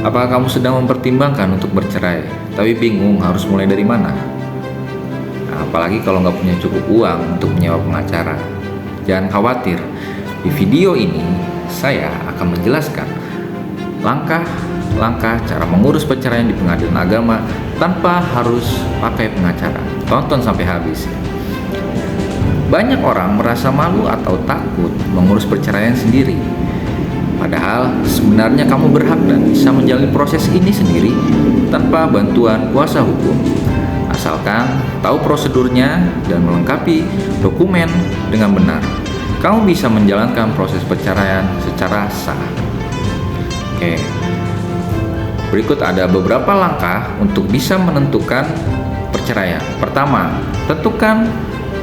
Apakah kamu sedang mempertimbangkan untuk bercerai, tapi bingung harus mulai dari mana? Nah, apalagi kalau nggak punya cukup uang untuk menyewa pengacara. Jangan khawatir, di video ini saya akan menjelaskan langkah-langkah cara mengurus perceraian di pengadilan agama tanpa harus pakai pengacara. Tonton sampai habis. Banyak orang merasa malu atau takut mengurus perceraian sendiri. Padahal sebenarnya kamu berhak dan bisa menjalani proses ini sendiri tanpa bantuan kuasa hukum. Asalkan tahu prosedurnya dan melengkapi dokumen dengan benar, kamu bisa menjalankan proses perceraian secara sah. Oke. Berikut ada beberapa langkah untuk bisa menentukan perceraian. Pertama, tentukan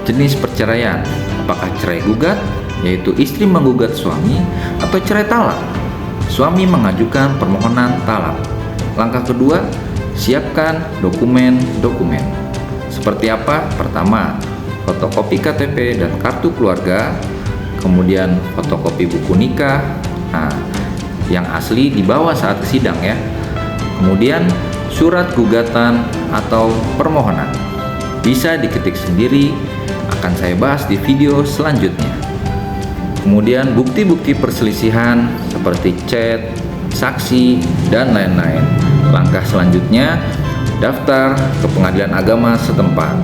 jenis perceraian. Apakah cerai gugat, yaitu istri menggugat suami, atau cerai talak, suami mengajukan permohonan talak. Langkah kedua, siapkan dokumen-dokumen. Seperti apa? Pertama, fotokopi KTP dan kartu keluarga, kemudian fotokopi buku nikah, yang asli dibawa saat sidang ya. Kemudian surat gugatan atau permohonan. Bisa diketik sendiri, akan saya bahas di video selanjutnya. Kemudian bukti-bukti perselisihan seperti chat, saksi, dan lain-lain. Langkah selanjutnya, daftar ke pengadilan agama setempat.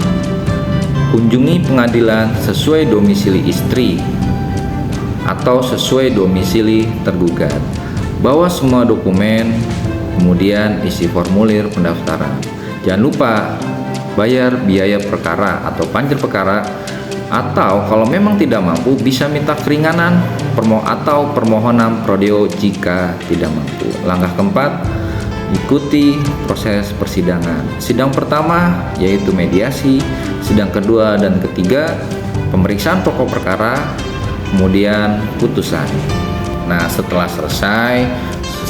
Kunjungi pengadilan sesuai domisili istri atau sesuai domisili tergugat. Bawa semua dokumen, kemudian isi formulir pendaftaran. Jangan lupa bayar biaya perkara atau panjer perkara, atau kalau memang tidak mampu bisa minta keringanan atau permohonan prodeo jika tidak mampu. Langkah keempat, ikuti proses persidangan. Sidang pertama yaitu mediasi, sidang kedua dan ketiga pemeriksaan pokok perkara, kemudian putusan. Nah, setelah selesai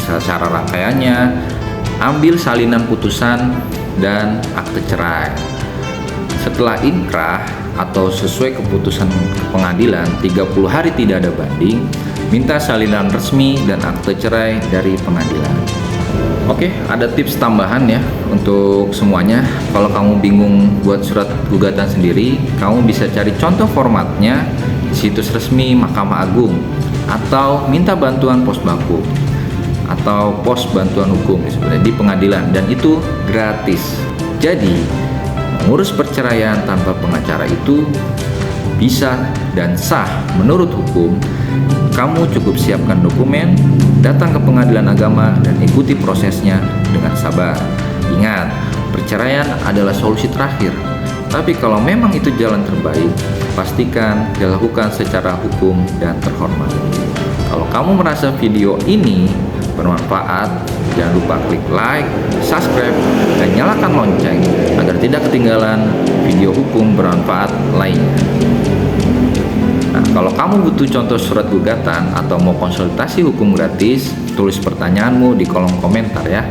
secara rangkaiannya, ambil salinan putusan dan akte cerai. Setelah inkrah atau sesuai keputusan pengadilan 30 hari tidak ada banding, minta salinan resmi dan akte cerai dari pengadilan. Oke, ada tips tambahan ya untuk semuanya. Kalau kamu bingung buat surat gugatan sendiri, kamu bisa cari contoh formatnya di situs resmi Mahkamah Agung, atau minta bantuan pos baku atau pos bantuan hukum sebenarnya di pengadilan, dan itu gratis. Jadi mengurus perceraian tanpa pengacara itu bisa dan sah menurut hukum. Kamu cukup siapkan dokumen, datang ke pengadilan agama, dan ikuti prosesnya dengan sabar. Ingat, perceraian adalah solusi terakhir. Tapi kalau memang itu jalan terbaik, pastikan dilakukan secara hukum dan terhormat. Kalau kamu merasa video ini bermanfaat, jangan lupa klik like, subscribe, dan nyalakan lonceng agar tidak ketinggalan video hukum bermanfaat lainnya. Nah, kalau kamu butuh contoh surat gugatan atau mau konsultasi hukum gratis, tulis pertanyaanmu di kolom komentar ya.